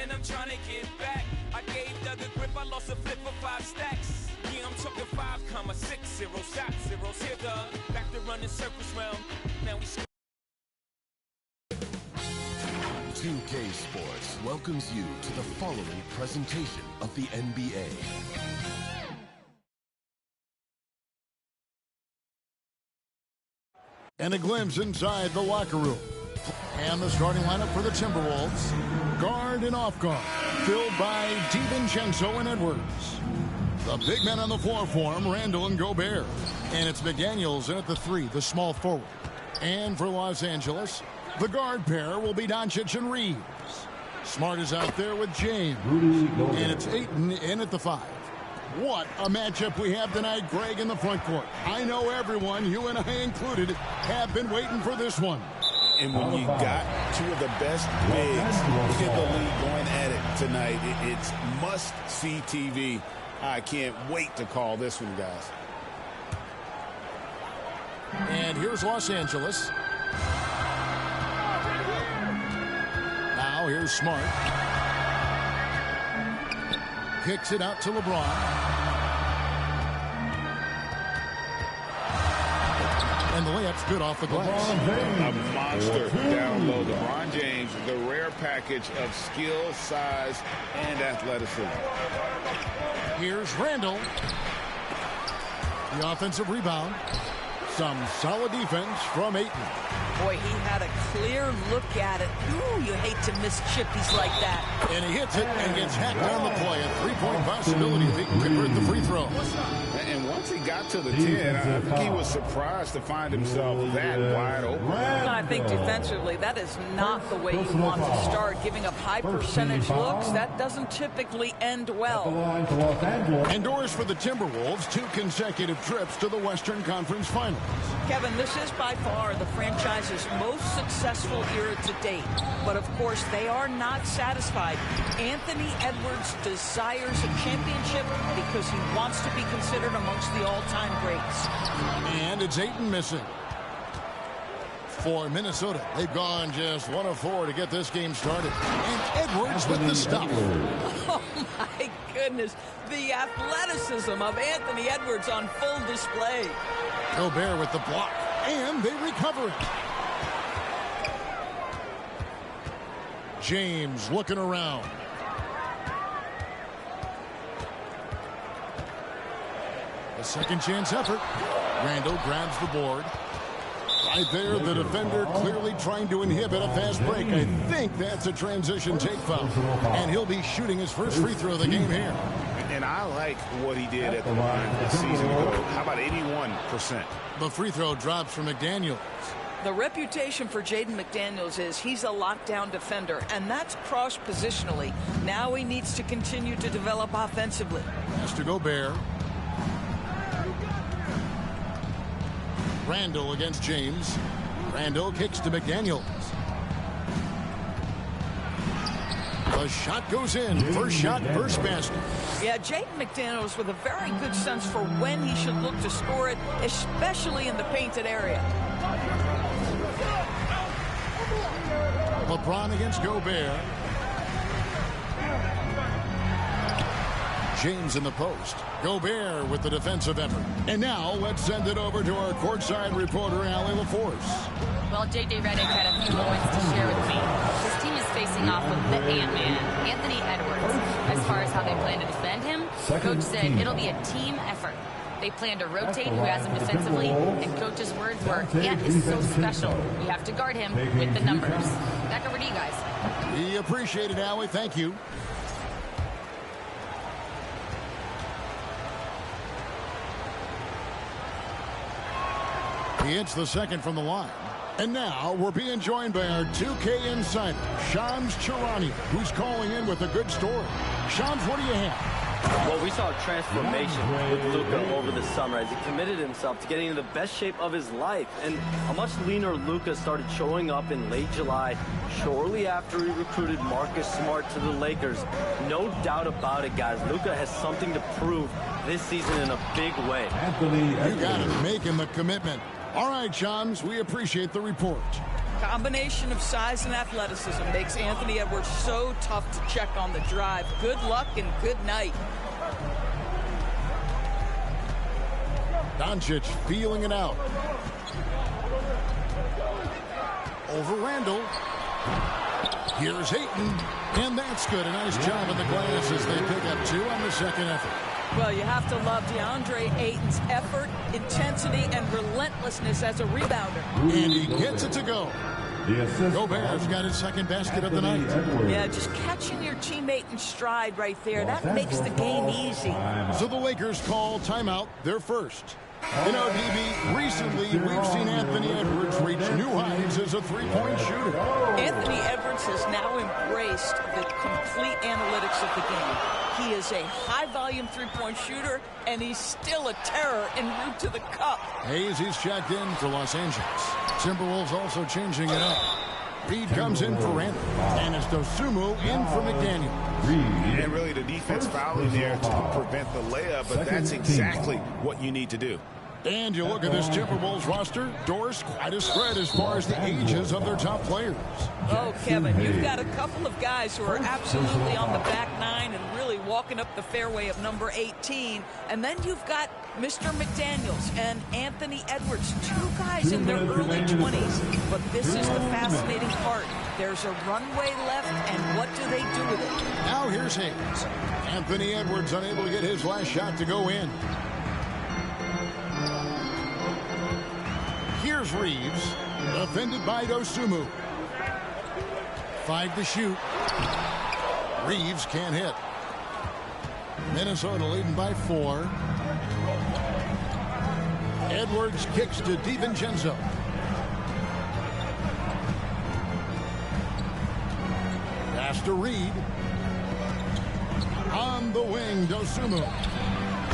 and I'm trying to get back. I gave Doug a grip, I lost a flip for 5 stacks. Yeah, I'm talking 5,6, 0 shots, 0s here, Doug. Back to running circles round. Now we 2K Sports welcomes you to the following presentation of the NBA. And a glimpse inside the locker room. And the starting lineup for the Timberwolves. Guard and off guard, filled by DiVincenzo and Edwards. The big men on the floor for him, Randall and Gobert. And it's McDaniels in at the 3, the small forward. And for Los Angeles, the guard pair will be Doncic and Reeves. Smart is out there with James. And it's Ayton in at the 5. What a matchup we have tonight, Greg, in the front court. I know everyone, you and I included, have been waiting for this one. And when you got two of the best bigs in the league going at it tonight, it's must-see TV. I can't wait to call this one, guys. And here's Los Angeles. Now here's Smart. Kicks it out to LeBron. And the layup's good off the glass. A monster down low. LeBron James, the rare package of skill, size, and athleticism. Here's Randall. The offensive rebound. Some solid defense from Ayton. Boy, he had a clear look at it. Ooh, you hate to miss chippies like that. And he hits it and gets hacked down the play. A 3-point possibility if he can convert the free throw. And once he got to the 10, I think he was surprised to find himself that wide open. I think defensively, that is not the way you want to start. Giving up high percentage looks, that doesn't typically end well. Indoors for the Timberwolves, 2 consecutive trips to the Western Conference Finals. Kevin, this is by far the franchise's most successful era to date. But, of course, they are not satisfied. Anthony Edwards desires a championship because he wants to be considered amongst the all-time greats. And it's Ayton missing. For Minnesota, they've gone just 1 of 4 to get this game started. And Edwards with the stop. Oh, my goodness. The athleticism of Anthony Edwards on full display. Gobert with the block. And they recover it. James looking around. A second chance effort. Randall grabs the board. Right there, the defender clearly trying to inhibit a fast break. I think that's a transition take foul. And he'll be shooting his first free throw of the game here. And I like what he did at the line this season ago. How about 81%? The free throw drops from McDaniels. The reputation for Jaden McDaniels is he's a lockdown defender, and that's cross-positionally. Now he needs to continue to develop offensively. Has to Gobert. Randall against James. Randall kicks to McDaniels. The shot goes in. First shot, first basket. Yeah, Jaden McDaniels with a very good sense for when he should look to score it, especially in the painted area. LeBron against Gobert. James in the post. Gobert with the defensive effort. And now let's send it over to our courtside reporter, Allie LaForce. Well, J.J. Redick had a few points to share with me. His team is facing off with the Ant-Man, Anthony Edwards. As far as how they plan to defend him, Coach said it'll be a team effort. They plan to rotate who has him defensively, and Coach's words were, Ant is so special. You have to guard him with the numbers. Back over to you guys. We appreciate it, Allie. Thank you. He hits the second from the line. And now we're being joined by our 2K insider, Shams Charania, who's calling in with a good story. Shams, what do you have? Well, we saw a transformation with Luka over the summer as he committed himself to getting into the best shape of his life. And a much leaner Luka started showing up in late July, shortly after he recruited Marcus Smart to the Lakers. No doubt about it, guys. Luka has something to prove this season in a big way. You got to make him a commitment. All right, Shams, we appreciate the report. Combination of size and athleticism makes Anthony Edwards so tough to check on the drive. Good luck and good night. Doncic feeling it out. Over Randall. Here's Ayton, and that's good. A nice job in the glass as they pick up 2 on the second effort. Well, you have to love DeAndre Ayton's effort, intensity, and relentlessness as a rebounder. And he gets it to go. Gobert's got his second basket of the night. Yeah, just catching your teammate in stride right there. That makes the game easy. So the Lakers call timeout, their first. You know, DB, recently we've seen Anthony Edwards reach new heights as a three-point shooter. Anthony Edwards has now embraced the complete analytics of the game. He is a high-volume three-point shooter, and he's still a terror en route to the cup. Hayes, he's checked in for Los Angeles. Timberwolves also changing it up. Reed comes in for Randall, and it's Dosunmu in for McDaniel. And really the defense fouling there to prevent the layup, but that's exactly what you need to do. And you look at this Timberwolves roster, doors quite a spread as far as the ages of their top players. Oh, Kevin, you've got a couple of guys who are absolutely on the back nine and really walking up the fairway of number 18. And then you've got Mr. McDaniels and Anthony Edwards, 2 guys in their early 20s. But this is the fascinating part. There's a runway left, and what do they do with it? Now here's Hayes. Anthony Edwards unable to get his last shot to go in. Here's Reeves, defended by Dosunmu. 5 to shoot. Reeves can't hit. Minnesota leading by 4. Edwards kicks to DiVincenzo. Pass to Reed. On the wing, Dosunmu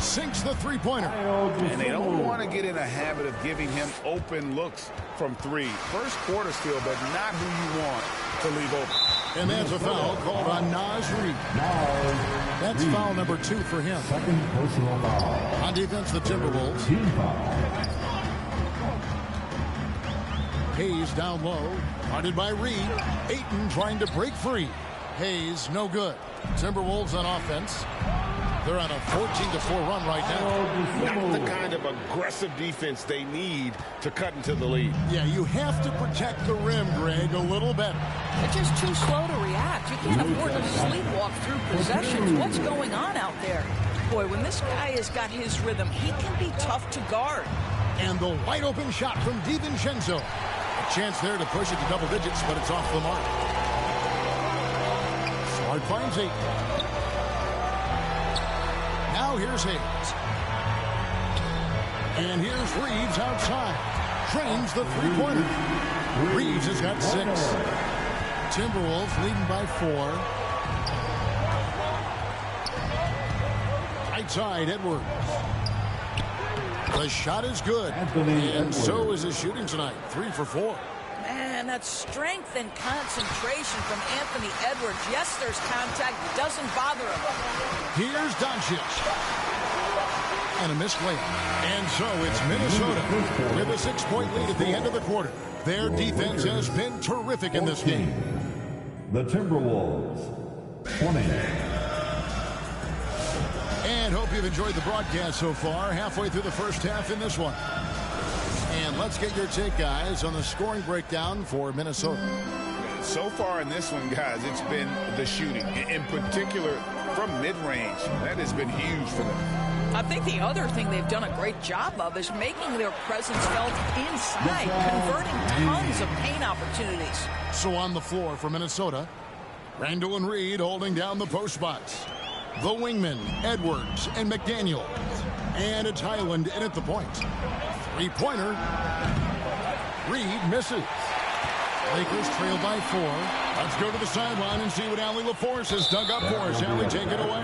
sinks the three-pointer. And they don't want to get in a habit of giving him open looks from 3. First quarter still, but not who you want to leave open. And that's a foul called on Naz Reid. That's foul number 2 for him. Second personal foul. On defense, the Timberwolves. Team foul. Hayes down low. Guarded by Reed. Ayton trying to break free. Hayes, no good. Timberwolves on offense. They're on a 14-4 run right now. Not the kind of aggressive defense they need to cut into the lead. Yeah, you have to protect the rim, Greg, a little better. They're just too slow to react. You can't afford to sleepwalk through possessions. What's going on out there? Boy, when this guy has got his rhythm, he can be tough to guard. And the wide open shot from DiVincenzo. A chance there to push it to double digits, but it's off the mark. Smart finds Ayton. Now here's Hayes. And here's Reeves outside. Trains the three-pointer. Reeves has got 6. Timberwolves leading by 4. Right side, Edwards. The shot is good. And so is his shooting tonight. 3 for 4. Man, that strength and concentration from Anthony Edwards. Yes, there's contact. It doesn't bother him. Here's Doncic. And a missed layup. And so it's Minnesota with a 6-point lead at the end of the quarter. Their defense has been terrific in this game. The Timberwolves, 20. And hope you've enjoyed the broadcast so far. Halfway through the first half in this one. And let's get your take, guys, on the scoring breakdown for Minnesota. So far in this one, guys, it's been the shooting. In particular, from mid-range. That has been huge for them. I think the other thing they've done a great job of is making their presence felt inside, converting tons of paint opportunities. So on the floor for Minnesota, Randall and Reed holding down the post spots. The wingmen, Edwards and McDaniel. And it's Highland in at the point. Three-pointer. Reed misses. Lakers trail by 4. Let's go to the sideline and see what Allie LaForce has dug up for us. Allie, take it away.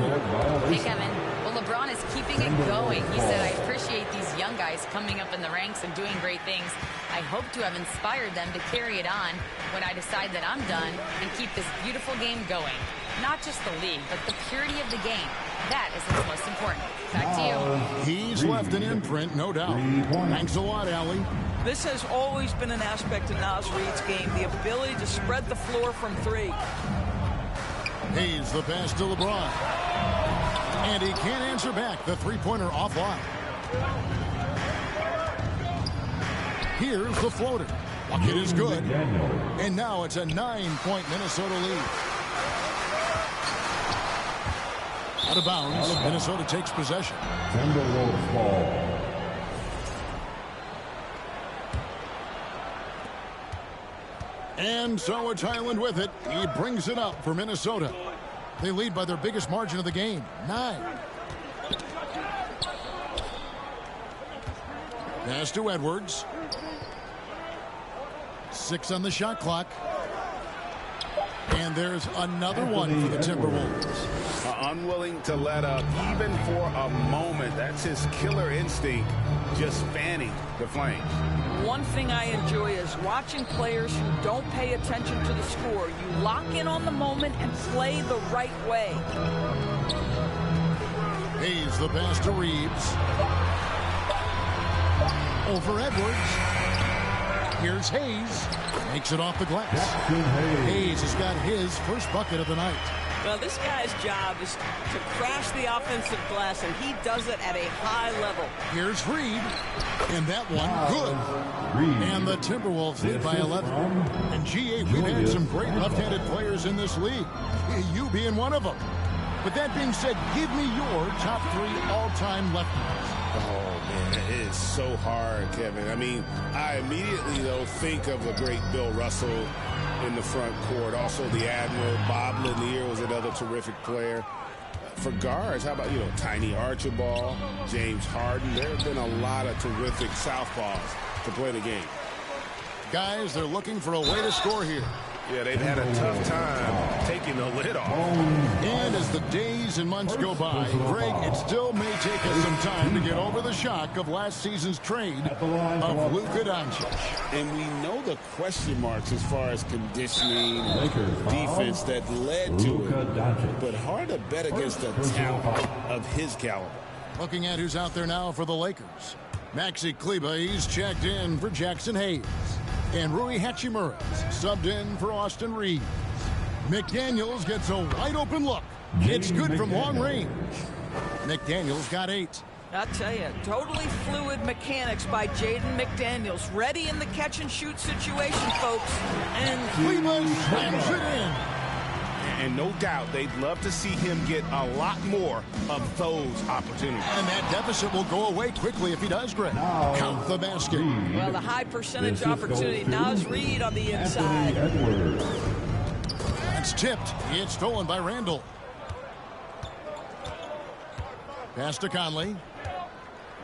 Hey, Kevin. Well, LeBron is keeping it going. He said, I appreciate these young guys coming up in the ranks and doing great things. I hope to have inspired them to carry it on when I decide that I'm done and keep this beautiful game going. Not just the league, but the purity of the game. That is what's most important. Back to you. He's left an imprint, no doubt. Thanks a lot, Allie. This has always been an aspect of Naz Reid's game, the ability to spread the floor from three. Hayes the pass to LeBron. And he can't answer back. The three-pointer offline. Here's the floater. Bucket is good. And now it's a 9-point Minnesota lead. Out of bounds. Minnesota takes possession. Timberwolves ball. And so it's Highland with it. He brings it up for Minnesota. They lead by their biggest margin of the game, 9. Pass to Edwards. 6 on the shot clock. And there's another one for the Timberwolves. Unwilling to let up, even for a moment. That's his killer instinct, just fanning the flames. One thing I enjoy is watching players who don't pay attention to the score. You lock in on the moment and play the right way. Hayes the pass to Reeves. Over Edwards. Here's Hayes. Makes it off the glass. Hayes has got his first bucket of the night. Well, this guy's job is to crash the offensive glass, and he does it at a high level. Here's Reed. And that one, good. And the Timberwolves lead by 11. And G.A., we've had some great left-handed players in this league. You being one of them. But that being said, give me your top 3 all-time lefties. Oh, man, it is so hard, Kevin. I mean, I immediately, though, think of the great Bill Russell in the front court. Also, the Admiral. Bob Lanier was another terrific player. For guards, how about, Tiny Archibald, James Harden? There have been a lot of terrific southpaws to play the game. Guys, they're looking for a way to score here. Yeah, they've had a tough time taking the lid off. And as the days and months go by, Greg, it still may take us some time to get over the shock of last season's trade of Luka Doncic. And we know the question marks as far as conditioning and defense that led to it. But hard to bet against the talent of his caliber. Looking at who's out there now for the Lakers. Maxi Kleber, he's checked in for Jackson Hayes. And Rui Hachimura subbed in for Austin Reeves. McDaniels gets a wide-open look. It's good from long range. McDaniels got 8. I'll tell you, totally fluid mechanics by Jaden McDaniels. Ready in the catch-and-shoot situation, folks. And Cleveland slams it in. And no doubt they'd love to see him get a lot more of those opportunities. And that deficit will go away quickly if he does, Greg. Count the basket. Well, the high percentage opportunity. Naz Reid on the inside. It's tipped. It's stolen by Randall. Pass to Conley.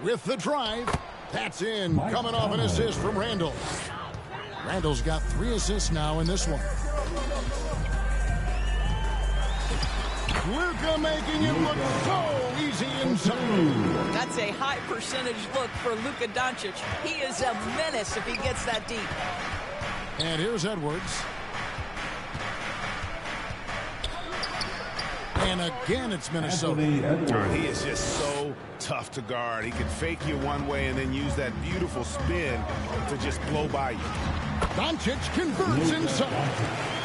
With the drive. That's in. Coming off an assist from Randall. Randall's got 3 assists now in this one. Luka making it look so easy inside. That's a high percentage look for Luka Doncic. He is a menace if he gets that deep. And here's Edwards. And again, it's Minnesota. He is just so tough to guard. He can fake you one way and then use that beautiful spin to just blow by you. Doncic converts inside.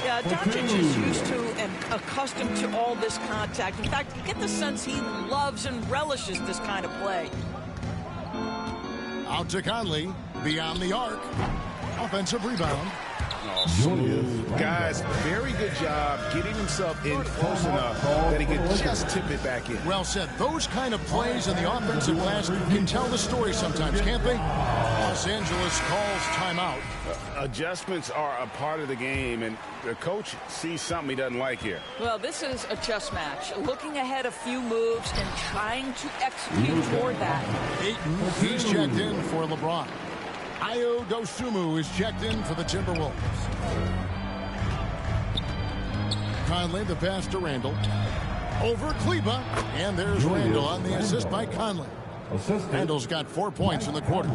Yeah, Doncic is used to and accustomed to all this contact. In fact, you get the sense he loves and relishes this kind of play. Out to Conley, beyond the arc. Offensive rebound. Oh, smooth. Guys, very good job getting himself in close enough that he could just tip it back in. Well said. Those kind of plays in the offensive glass can tell the story sometimes, can't they? Los Angeles calls timeout. Adjustments are a part of the game, and the coach sees something he doesn't like here. Well, this is a chess match. Looking ahead a few moves and trying to execute toward that. Ayton, he's checked in for LeBron. Ayo Dosunmu is checked in for the Timberwolves. Conley, the pass to Randall. Over Kleber. And there's Randall on the assist by Conley. Randall's got 4 points in the quarter.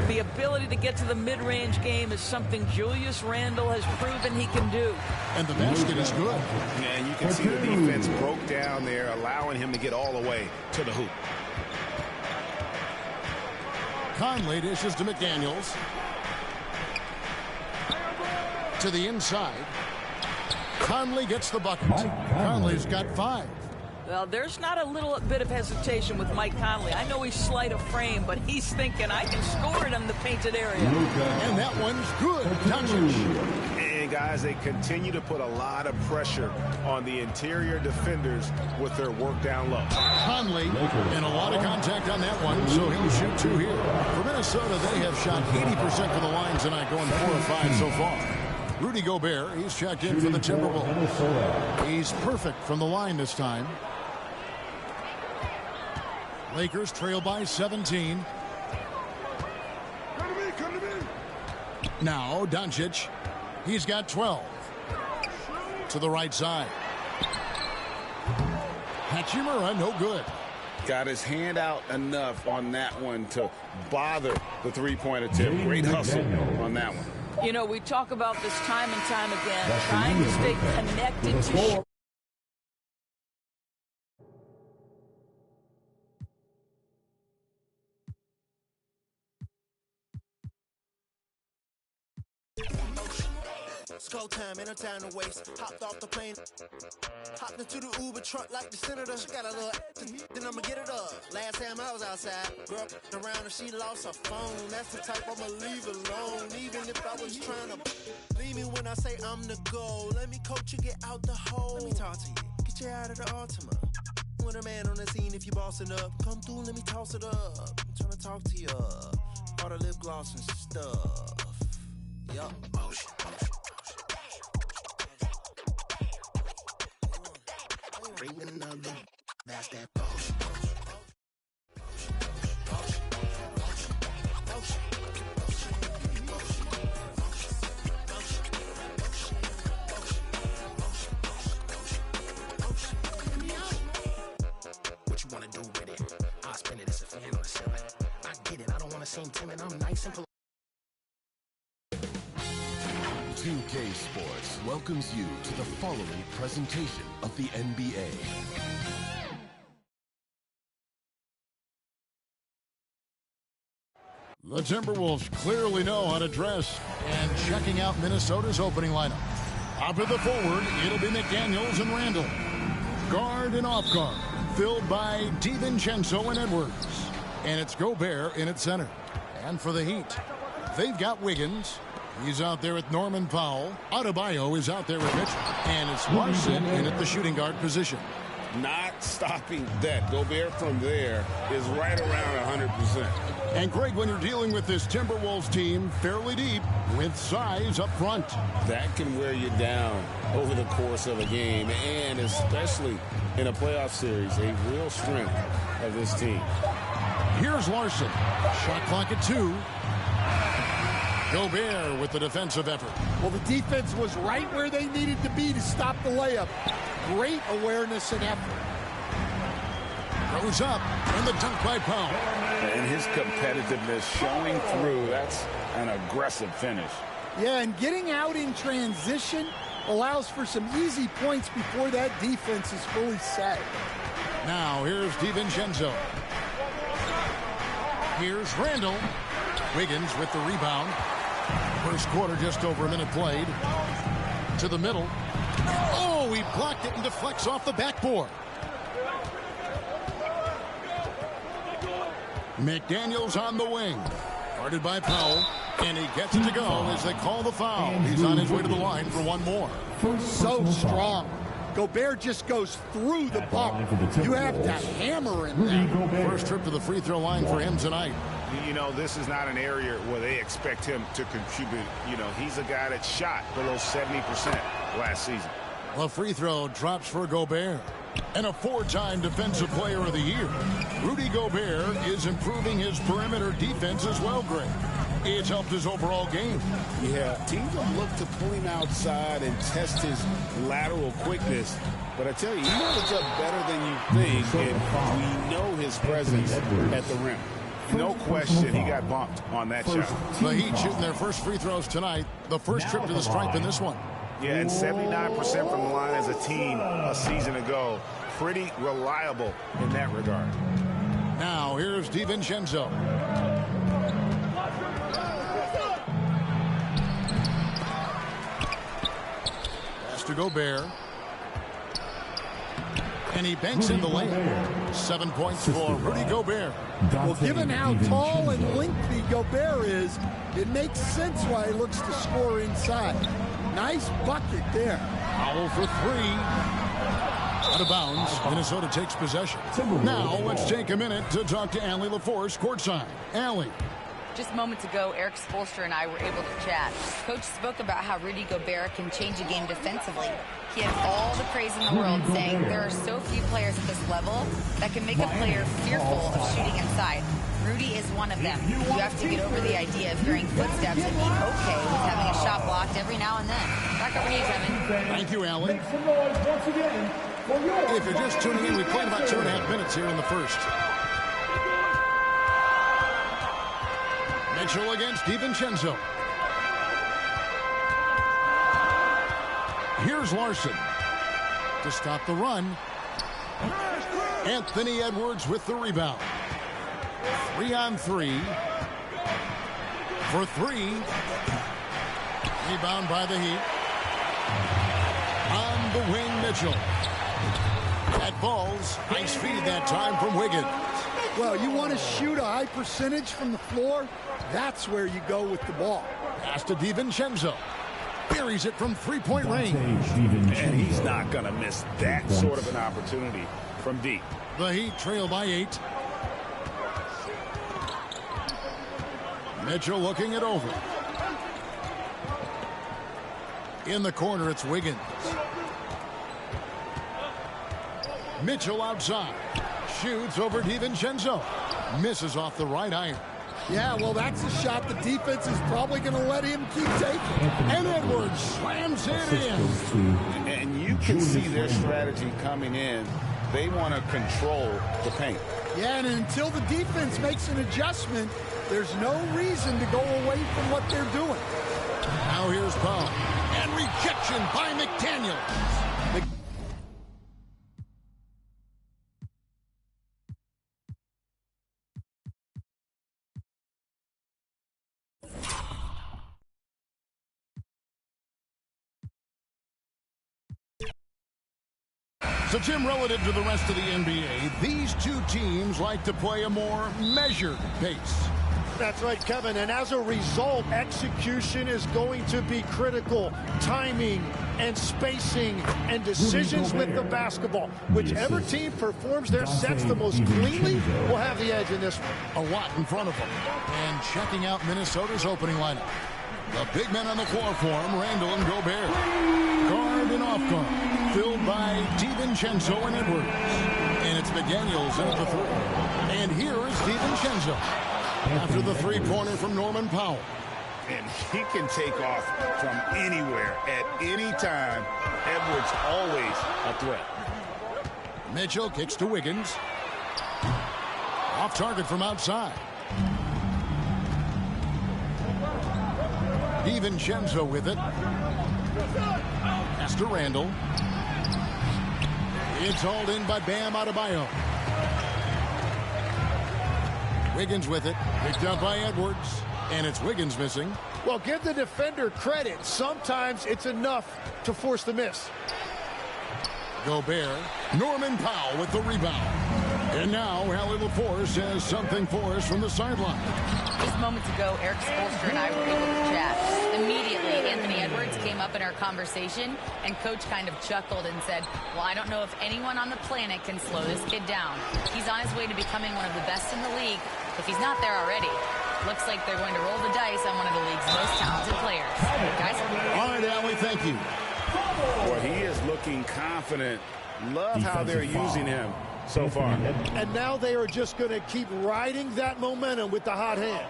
The ability to get to the mid-range game is something Julius Randle has proven he can do. And the basket is good. Yeah, and you can see the defense broke down there, allowing him to get all the way to the hoop. Conley dishes to McDaniels. to the inside. Conley gets the bucket. Conley's got 5. Well, there's not a little bit of hesitation with Mike Conley. I know he's slight of frame, but he's thinking, I can score it in the painted area. And that one's good. Doncic. And guys, they continue to put a lot of pressure on the interior defenders with their work down low. Conley, and a lot of contact on that one, so he'll shoot 2 here. For Minnesota, they have shot 80% from the line tonight, going 4 of 5 so far. Rudy Gobert, he's checked in for the Timberwolves. He's perfect from the line this time. Lakers trail by 17. Come to me. Now, Doncic. He's got 12. To the right side. Hachimura, no good. Got his hand out enough on that one to bother the three-point attempt. Great hustle on that one. You know, we talk about this time and time again, trying to stay connected to... It's go time, ain't no time to waste. Hopped off the plane, hopped into the Uber truck like the senator. She got a little then I'ma get it up. Last time I was outside, girl around and she lost her phone. That's the type I'ma leave alone. Even if I was trying to leave me when I say I'm the goal. Let me coach you, get out the hole. Let me talk to you, get you out of the Altima. When a man on the scene, if you bossing up, come through, let me toss it up. I'm trying to talk to you, all the lip gloss and stuff. Yup, motion. Bring another, that's that potion. What you wanna do with it? I'll spend it as a fan on the ceiling. I get it, I don't wanna seem timid, I'm nice and polite. 2K Sports welcomes you to the following presentation of the NBA. The Timberwolves clearly know how to dress, and checking out Minnesota's opening lineup. Up at the forward, it'll be McDaniels and Randall. Guard and off guard, filled by DiVincenzo and Edwards. And it's Gobert in at center. And for the Heat, they've got Wiggins. He's out there with Norman Powell. Adebayo is out there with Mitchell. And it's Larson in at the shooting guard position. Not stopping that. Gobert from there is right around 100%. And Greg, when you're dealing with this Timberwolves team fairly deep with size up front, that can wear you down over the course of a game, and especially in a playoff series, a real strength of this team. Here's Larson. Shot clock at 2. Gobert with the defensive effort. Well, the defense was right where they needed to be to stop the layup. Great awareness and effort. Goes up, and the dunk by Powell. And his competitiveness showing through. That's an aggressive finish. Yeah, and getting out in transition allows for some easy points before that defense is fully set. Now, here's DiVincenzo. Here's Randall. Wiggins with the rebound. First quarter, just over a minute played. To the middle. Oh, he blocked it and deflects off the backboard. McDaniels on the wing. Guarded by Powell. And he gets it to go as they call the foul. He's on his way to the line for one more. So strong. Gobert just goes through the bump. You have to hammer him there. First trip to the free throw line for him tonight. You know, this is not an area where they expect him to contribute. You know, he's a guy that shot below 70% last season. The free throw drops for Gobert. And a 4-time Defensive Player of the Year. Rudy Gobert is improving his perimeter defense as well, Greg. It's helped his overall game. Yeah, teams will look to pull him outside and test his lateral quickness. But I tell you, he holds up better than you think, and we know his presence at the rim. No question he got bumped on that shot. The Heat shooting their first free throws tonight. The first trip to the stripe in this one. Yeah, and 79% from the line as a team a season ago. Pretty reliable in that regard. Now, here's DiVincenzo. Gets to Gobert. And he banks in the lane. 7 points for Rudy Gobert. Well, given how tall and lengthy Gobert is, it makes sense why he looks to score inside. Nice bucket there. Powell for three. Out of bounds. Minnesota takes possession. Now let's take a minute to talk to Allie LaForce courtside. Allie. Just moments ago, Eric Spoelstra and I were able to chat. Coach spoke about how Rudy Gobert can change a game defensively. He had all the praise in the world, saying there are so few players at this level that can make a player fearful of shooting inside. Rudy is one of them. You have to get over the idea of hearing footsteps and be okay with having a shot blocked every now and then. Back over to you, Kevin. Thank you, Allie. If you're just tuning in, we played about 2.5 minutes here in the first. Mitchell against DiVincenzo. Here's Larson to stop the run. Anthony Edwards with the rebound. 3-on-3 for three. Rebound by the Heat. On the wing, Mitchell. That falls. Nice feed that time from Wiggins. Well, you want to shoot a high percentage from the floor? That's where you go with the ball. Pass to DiVincenzo. Buries it from three-point range. And he's not going to miss that sort of an opportunity from deep. The Heat trail by 8. Mitchell looking it over. In the corner, it's Wiggins. Mitchell outside. Shoots over DiVincenzo. Misses off the right iron. Yeah, well, that's a shot the defense is probably going to let him keep taking. And Edwards slams it in. And you can see their strategy coming in. They want to control the paint. Yeah, and until the defense makes an adjustment, there's no reason to go away from what they're doing. Now here's Powell. And rejection by McDaniels. So, Jim, relative to the rest of the NBA, these two teams like to play a more measured pace. That's right, Kevin. And as a result, execution is going to be critical. Timing and spacing and decisions with the basketball. Whichever team performs their sets the most cleanly will have the edge in this one. A lot in front of them. And checking out Minnesota's opening lineup. The big men on the floor for him, Randall and Gobert. Guard and off guard, filled by DiVincenzo and Edwards. And it's McDaniels in at the three. And here is DiVincenzo after the three-pointer from Norman Powell. And he can take off from anywhere at any time. Edwards always a threat. Mitchell kicks to Wiggins. Off target from outside. DiVincenzo with it. Pass to Randall. It's hauled in by Bam Adebayo. Wiggins with it. Picked up by Edwards. And it's Wiggins missing. Well, give the defender credit. Sometimes it's enough to force the miss. Gobert. Norman Powell with the rebound. And now Allie LaForce has something for us from the sideline. Just moments ago, Eric Spoelstra and I were able to chat. Immediately, Anthony Edwards came up in our conversation, and Coach kind of chuckled and said, well, I don't know if anyone on the planet can slow this kid down. He's on his way to becoming one of the best in the league, if he's not there already. Looks like they're going to roll the dice on one of the league's most talented players. Guys? All right, Allie, thank you. Boy, he is looking confident. Love how they're using him so far. And now they are just going to keep riding that momentum with the hot hand.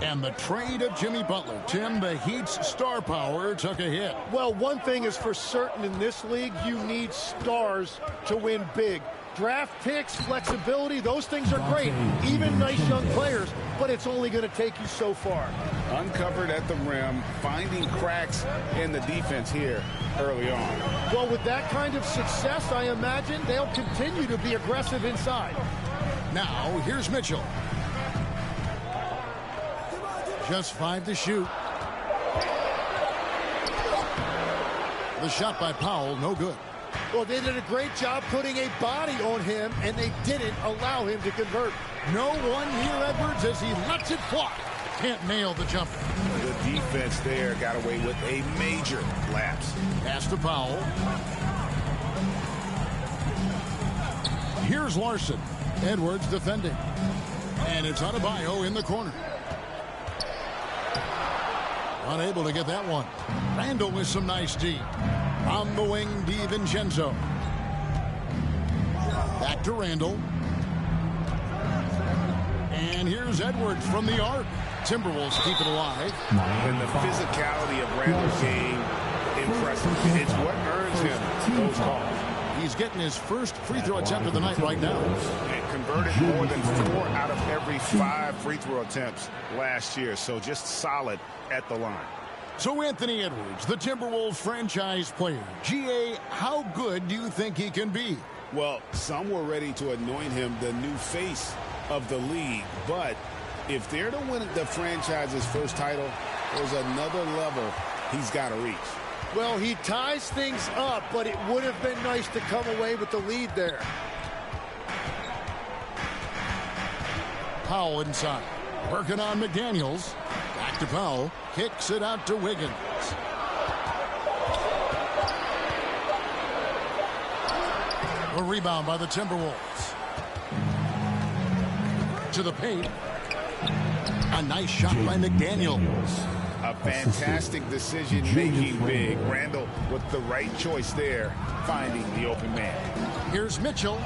And the trade of Jimmy Butler. Tim, the Heat's star power took a hit. Well, one thing is for certain in this league, you need stars to win big. Draft picks, flexibility, those things are great. Even nice young players, but it's only going to take you so far. Uncovered at the rim, finding cracks in the defense here early on. Well, with that kind of success, I imagine they'll continue to be aggressive inside. Now, here's Mitchell. Just 5 to shoot. The shot by Powell, no good. Well, they did a great job putting a body on him, and they didn't allow him to convert. No one near Edwards as he lets it fly. Can't nail the jumper. The defense there got away with a major lapse. Pass to Powell. Here's Larson. Edwards defending. And it's Adebayo in the corner. Unable to get that one. Randall with some nice D. On the wing, DiVincenzo. Back to Randall. And here's Edwards from the arc. Timberwolves keep it alive. And the physicality of Randall's game, impressive. It's what earns him those calls. He's getting his first free throw attempt of the night right now. And converted more than 4 out of every 5 free throw attempts last year. So just solid at the line. So Anthony Edwards, the Timberwolves franchise player. GA, how good do you think he can be? Well, some were ready to anoint him the new face of the league. But if they're to win the franchise's first title, there's another level he's got to reach. Well, he ties things up, but it would have been nice to come away with the lead there. Powell inside. Working on McDaniels. Back to Powell. Kicks it out to Wiggins. A rebound by the Timberwolves. To the paint. A nice shot by McDaniels. A fantastic decision-making big. Randall with the right choice there, finding the open man. Here's Mitchell.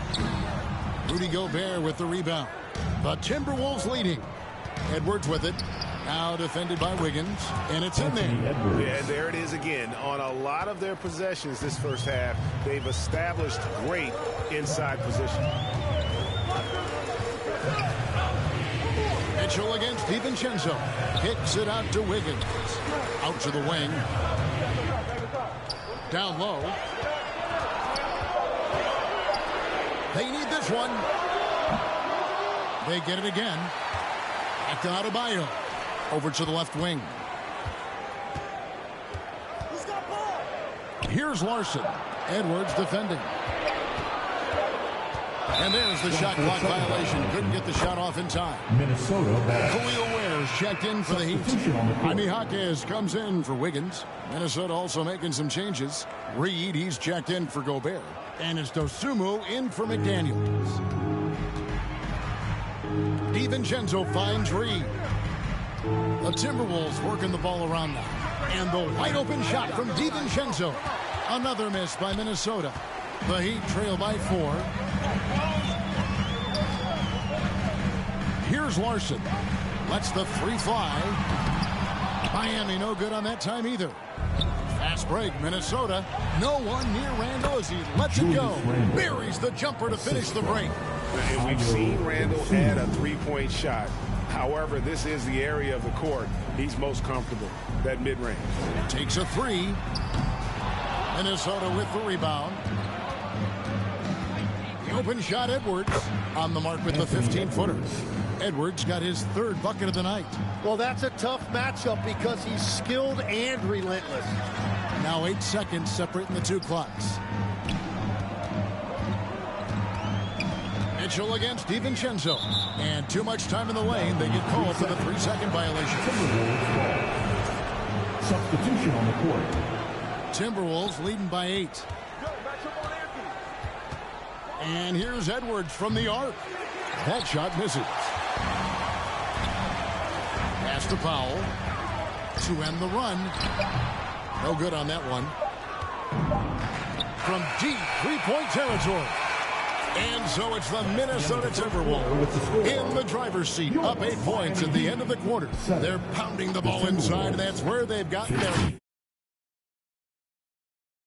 Rudy Gobert with the rebound. The Timberwolves leading. Edwards with it. Now defended by Wiggins, and it's in there. Yeah, there it is again. On a lot of their possessions this first half, they've established great inside position. Mitchell against DiVincenzo. Kicks it out to Wiggins. Out to the wing. Down low. They need this one. They get it again. Back to Adebayo. Over to the left wing. Here's Larson. Edwards defending. And there's the shot clock violation. Couldn't get the shot off in time. Minnesota back. Khalil Ware's checked in for the Heat. Jaime Jaquez comes in for Wiggins. Minnesota also making some changes. Reed, he's checked in for Gobert. And it's Dosunmu in for McDaniels. DiVincenzo finds Reed. The Timberwolves working the ball around now. And the wide open shot from DiVincenzo. Another miss by Minnesota. The Heat trail by 4. Here's Larson. Lets the 3 fly. Miami no good on that time either. Fast break, Minnesota. No one near Randall as he lets it go. Buries the jumper to finish the break. And we've seen Randall add a 3-point shot. However, this is the area of the court he's most comfortable, that mid-range. Takes a 3. Minnesota with the rebound. The open shot, Edwards. On the mark with the 15-footer. Edwards got his 3rd bucket of the night. Well, that's a tough matchup because he's skilled and relentless. Now 8 seconds separating the 2 clocks. Mitchell against DiVincenzo. And too much time in the lane. They get called for the 3-second violation. Substitution on the court. Timberwolves leading by 8. And here's Edwards from the arc. That shot misses. Pass to Powell to end the run. No good on that one. From deep 3-point territory. And so it's the Minnesota Timberwolves in the driver's seat, up 8 points at the end of the quarter. They're pounding the ball inside, and that's where they've gotten their